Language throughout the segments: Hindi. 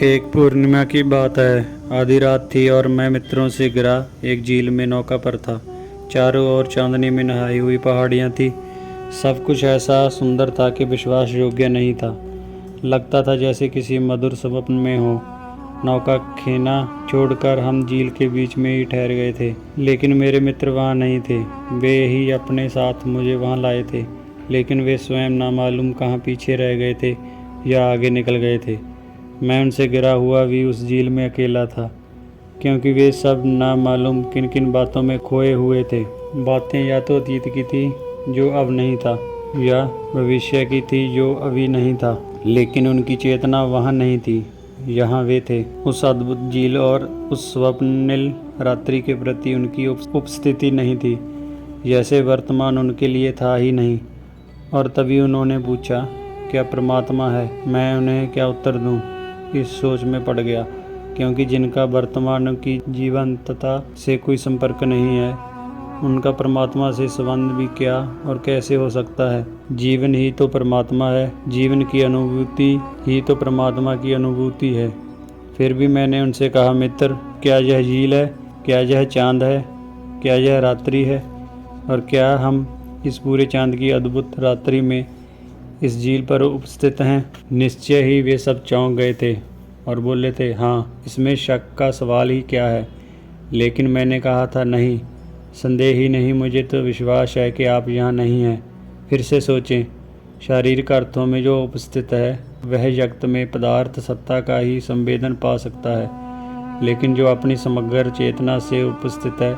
एक पूर्णिमा की बात है। आधी रात थी और मैं मित्रों से गिरा एक झील में नौका पर था। चारों ओर चांदनी में नहाई हुई पहाड़ियाँ थी। सब कुछ ऐसा सुंदर था कि विश्वास योग्य नहीं था। लगता था जैसे किसी मधुर स्वप्न में हो। नौका खेना छोड़कर हम झील के बीच में ही ठहर गए थे, लेकिन मेरे मित्र वहाँ नहीं थे। वे ही अपने साथ मुझे वहाँ लाए थे, लेकिन वे स्वयं नामालूम कहाँ पीछे रह गए थे या आगे निकल गए थे। मैं उनसे गिरा हुआ भी उस झील में अकेला था, क्योंकि वे सब नामालूम किन किन बातों में खोए हुए थे। बातें या तो अतीत की थी जो अब नहीं था, या भविष्य की थी जो अभी नहीं था, लेकिन उनकी चेतना वहाँ नहीं थी। यहाँ वे थे। उस अद्भुत झील और उस स्वप्निल रात्रि के प्रति उनकी उपस्थिति नहीं थी, जैसे वर्तमान उनके लिए था ही नहीं। और तभी उन्होंने पूछा, क्या परमात्मा है? मैं उन्हें क्या उत्तर दूं? इस सोच में पड़ गया, क्योंकि जिनका वर्तमान की जीवंतता से कोई संपर्क नहीं है, उनका परमात्मा से संबंध भी क्या और कैसे हो सकता है? जीवन ही तो परमात्मा है। जीवन की अनुभूति ही तो परमात्मा की अनुभूति है। फिर भी मैंने उनसे कहा, मित्र, क्या यह झील है? क्या यह चांद है? क्या यह रात्रि है? और क्या हम इस पूरे चांद की अद्भुत रात्रि में इस झील पर उपस्थित हैं? निश्चय ही वे सब चौंक गए थे और बोले थे, हाँ, इसमें शक का सवाल ही क्या है। लेकिन मैंने कहा था, नहीं, संदेह ही नहीं, मुझे तो विश्वास है कि आप यहाँ नहीं हैं। फिर से सोचें, शारीरिक अर्थों में जो उपस्थित है वह जगत में पदार्थ सत्ता का ही संवेदन पा सकता है, लेकिन जो अपनी समग्र चेतना से उपस्थित है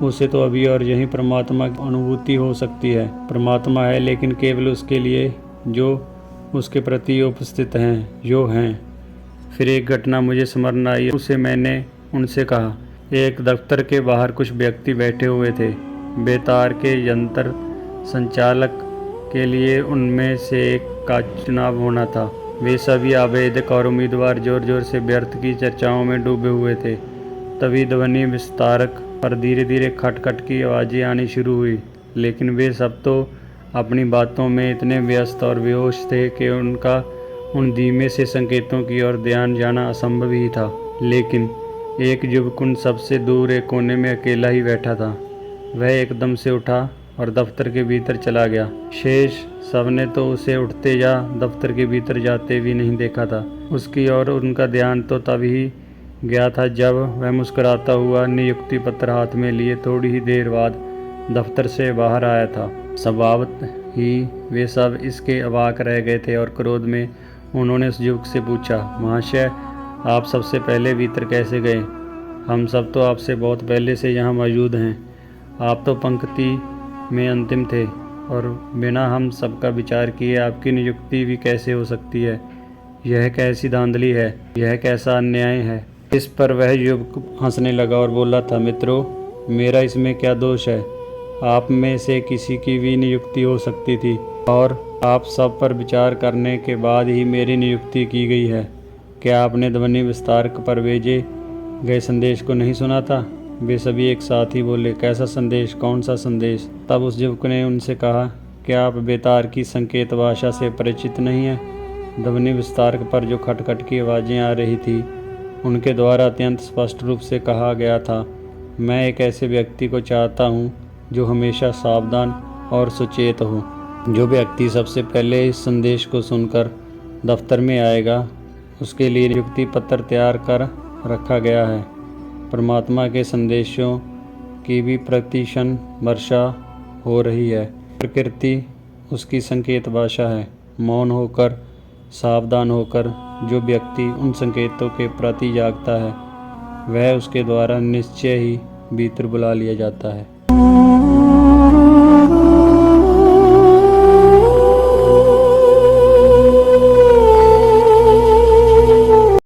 उसे तो अभी और यहीं परमात्मा की अनुभूति हो सकती है। परमात्मा है, लेकिन केवल उसके लिए जो उसके प्रति उपस्थित हैं, जो हैं। फिर एक घटना मुझे स्मरण आई। उसे मैंने उनसे कहा, एक दफ्तर के बाहर कुछ व्यक्ति बैठे हुए थे। बेतार के यंत्र संचालक के लिए उनमें से एक का चुनाव होना था। वे सभी आवेदक और उम्मीदवार जोर जोर से व्यर्थ की चर्चाओं में डूबे हुए थे। तभी ध्वनि विस्तारक पर धीरे धीरे खटखट की आवाज़ें आनी शुरू हुई, लेकिन वे सब तो अपनी बातों में इतने व्यस्त और बेहोश थे कि उनका उन धीमे से संकेतों की ओर ध्यान जाना असंभव ही था। लेकिन एक युवक उन सबसे दूर एक कोने में अकेला ही बैठा था। वह एकदम से उठा और दफ्तर के भीतर चला गया। शेष सबने तो उसे उठते या दफ्तर के भीतर जाते भी नहीं देखा था। उसकी ओर उनका ध्यान तो तभी गया था जब वह मुस्कुराता हुआ नियुक्ति पत्र हाथ में लिए थोड़ी ही देर बाद दफ्तर से बाहर आया था। स्वभावतः ही वे सब इसके अवाक रह गए थे और क्रोध में उन्होंने उस युवक से पूछा, महाशय, आप सबसे पहले भीतर कैसे गए? हम सब तो आपसे बहुत पहले से यहाँ मौजूद हैं। आप तो पंक्ति में अंतिम थे और बिना हम सबका विचार किए आपकी नियुक्ति भी कैसे हो सकती है? यह कैसी धांधली है? यह कैसा अन्याय है? इस पर वह युवक हंसने लगा और बोला था, मित्रों, मेरा इसमें क्या दोष है? आप में से किसी की भी नियुक्ति हो सकती थी और आप सब पर विचार करने के बाद ही मेरी नियुक्ति की गई है। क्या आपने ध्वनि विस्तारक पर भेजे गए संदेश को नहीं सुना था? वे सभी एक साथ ही बोले, कैसा संदेश? कौन सा संदेश? तब उस युवक ने उनसे कहा, क्या आप बेतार की संकेत भाषा से परिचित नहीं हैं? ध्वनि विस्तारक पर जो खटखट की आवाज़ें आ रही थी उनके द्वारा अत्यंत स्पष्ट रूप से कहा गया था, मैं एक ऐसे व्यक्ति को चाहता हूँ जो हमेशा सावधान और सचेत हो। जो व्यक्ति सबसे पहले इस संदेश को सुनकर दफ्तर में आएगा उसके लिए नियुक्ति पत्र तैयार कर रखा गया है। परमात्मा के संदेशों की भी प्रतिक्षण वर्षा हो रही है। प्रकृति उसकी संकेत भाषा है। मौन होकर, सावधान होकर जो व्यक्ति उन संकेतों के प्रति जागता है वह उसके द्वारा निश्चय ही भीतर बुला लिया जाता है।